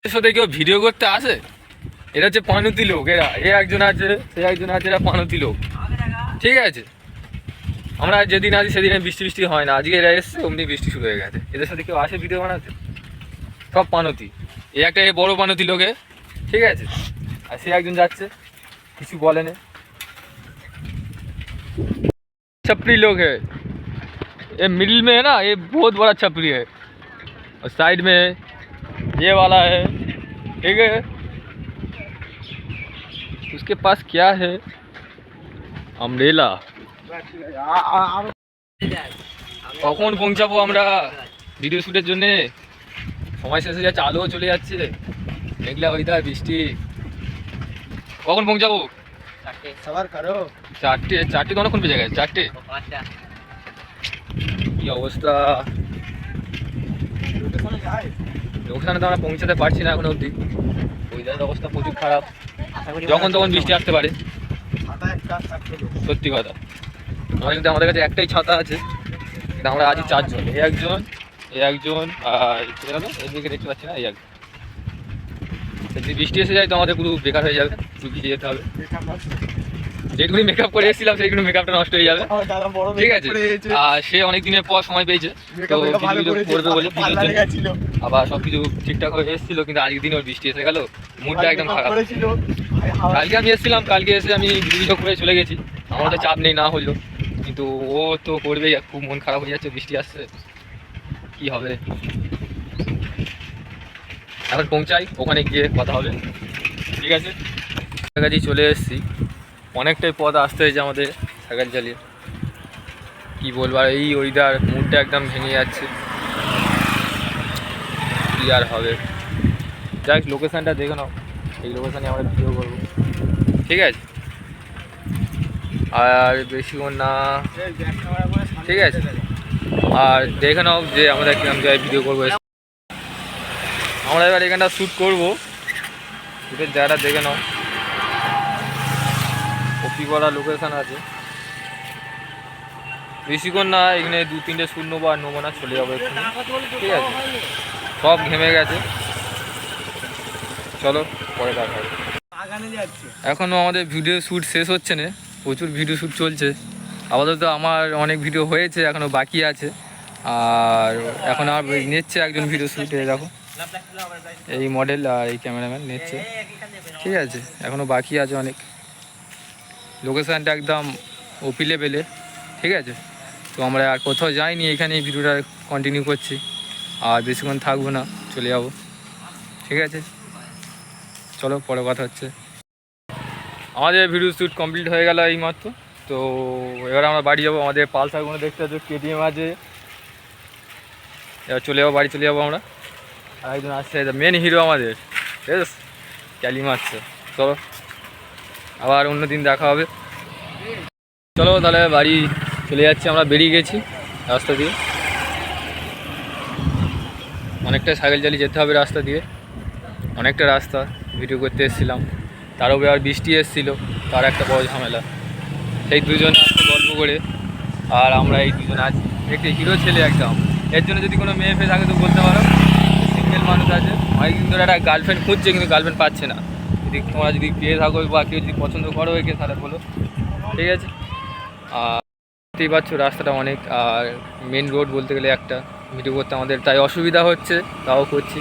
সাথে কেউ ভিডিও করতে আসে? এরা হচ্ছে পানুতি লোক, এরা একজন আছে, সে একজন আছে, এরা পানুতি লোক। ঠিক আছে, আমরা যেদিন আছি সেদিন বৃষ্টি বৃষ্টি হয় না, আজকে এরা এসছে অমনি বৃষ্টি শুরু হয়ে গেছে। এদের সাথে কেউ আসে ভিডিও বানাতে? সব পানুতি। এই একটা বড় পানুতি লোকে, ঠিক আছে, আর সে একজন যাচ্ছে, কিছু বলেনি। छपरी लोग है ये, मिडिल में है ना, ये बहुत बड़ा छपरी है, और साइड में ये वाला है, ठीक है। उसके पास क्या है? अम्ब्रेला। কখন পৌঁছাবো আমরা ভিডিও শুটের জন্য? সময় শেষে যাচ্ছে, আলোও চলে যাচ্ছে, মেঘলা ওয়েদার, বৃষ্টি। কখন পৌঁছাবো? চারটে তো অনেকক্ষণ বেজে গেছে, চারটে। কি অবস্থা, ওখানে তো আমরা পৌঁছাতে পারছি না এখন অবধি। ওয়েদারের অবস্থা প্রচুর খারাপ, যখন তখন বৃষ্টি আসতে পারে। সত্যি কথা, আমাদের কাছে একটাই ছাতা আছে, কিন্তু আমরা আজই চারজন, এই একজন, আর এদিকে দেখতে পাচ্ছি না, এই একজন। যদি বৃষ্টি এসে যায় তো আমাদের পুরো বেকার হয়ে যাবে, ভিজে যেতে হবে। যেটুকুনি মেকআপ করে এসেছিলাম সেইগুলো মেকআপটা নষ্ট হয়ে যাবে, ঠিক আছে। আর সে অনেক দিনের পর সময় পেয়েছে, তো করবে বলে আবার সবকিছু ঠিকঠাক হয়ে এসেছিল, কিন্তু আজকের দিন ওর বৃষ্টি এসে গেল, মুডটা একদম খারাপ। কালকে আমি এসেছিলাম, কালকে এসে আমি ভিডিও করে চলে গেছি, আমার তো চাপ নেই না হলো, কিন্তু ও তো করবেই। খুব মন খারাপ হয়ে যাচ্ছে, বৃষ্টি আসছে, কি হবে। এখন পৌঁছাই, ওখানে গিয়ে কথা হবে, ঠিক আছে। কাছাকাছি চলে এসেছি, অনেকটাই পথ আসতে হয়েছে আমাদের সাইকেল চালিয়ে। কি বলবো, আর এই ওয়েদার, মুডটা একদম ভেঙে যাচ্ছে, কি আর হবে। যাই, লোকেশানটা দেখে নাও, এই লোকেশানে আমরা ভিডিও করবো, ঠিক আছে। আর বেশিক্ষণ না, ঠিক আছে। আর দেখে নাও যে আমরা কিরকম জায়গায় ভিডিও করবো। আমরা এবার এখানটা শ্যুট করবো, শ্যুটের জায়গাটা দেখে নাও, কপি করা লোকেশান আছে। বেশিক্ষণ না, এখানে 2-3টে শ্যুট নেবো, আর নেবো না, চলে যাবো এখানে, ঠিক আছে। সব ঘেমে গেছে, চলো পরে দেখা হবে। এখনও আমাদের ভিডিও শ্যুট শেষ হচ্ছে না, প্রচুর ভিডিও শ্যুট চলছে। আপাতত আমার অনেক ভিডিও হয়েছে, এখনও বাকি আছে। আর এখন আর নিচ্ছে একজন ভিডিও শ্যুটে, দেখো এই মডেল আর এই ক্যামেরাম্যান নিচ্ছে, ঠিক আছে। এখনও বাকি আছে অনেক। লোকেশানটা একদম ওপি লেভেলে, ঠিক আছে। তো আমরা আর কোথাও যাইনি, এখানে এই ভিডিওটা কন্টিনিউ করছি, আর বেশিক্ষণ থাকবো না, চলে যাবো, ঠিক আছে। চলো পরে কথা হচ্ছে। আমাদের ভিডিও শ্যুট কমপ্লিট হয়ে গেল এইমাত্র, তো এবার আমরা বাড়ি যাবো। আমাদের পালসারগুলো দেখতে পাচ্ছ, কেটিএম আছে, এবার চলে যাবো, বাড়ি চলে যাবো আমরা। আর একজন আসছে, মেন হিরো আমাদের, ঠিক আছে, ক্যালি মারছে। চলো আবার অন্য দিন দেখা হবে। চলো তাহলে বাড়ি চলে যাচ্ছি, আমরা বেরিয়ে গেছি রাস্তা দিয়ে, অনেকটা সাইকেল চালিয়ে যেতে হবে রাস্তা দিয়ে, অনেকটা রাস্তা। ভিডিও করতে এসেছিলাম, তার উপরে আর বৃষ্টি এসেছিলো, তার একটা বড় ঝামেলা। সেই দুজন আসছে গল্প করে, আর আমরা এই দুজন আছি। একটি হিরো ছেলে একদম, এর জন্য যদি কোনো মেয়ে ফেয়ে থাকে তো বলতে পারো, সিঙ্গেল মানুষ আছে, অনেকদিন ধরে একটা গার্লফ্রেন্ড খুঁজছে, কিন্তু গার্লফ্রেন্ড পাচ্ছে না। যদি তোমরা যদি পেয়ে থাকো বা কেউ যদি পছন্দ করো একে, তাহলে বলো, ঠিক আছে। আর দেখতেই পাচ্ছ রাস্তাটা অনেক, আর মেন রোড বলতে গেলে একটা, ভিডিও করতে আমাদের তাই অসুবিধা হচ্ছে, তাও করছি।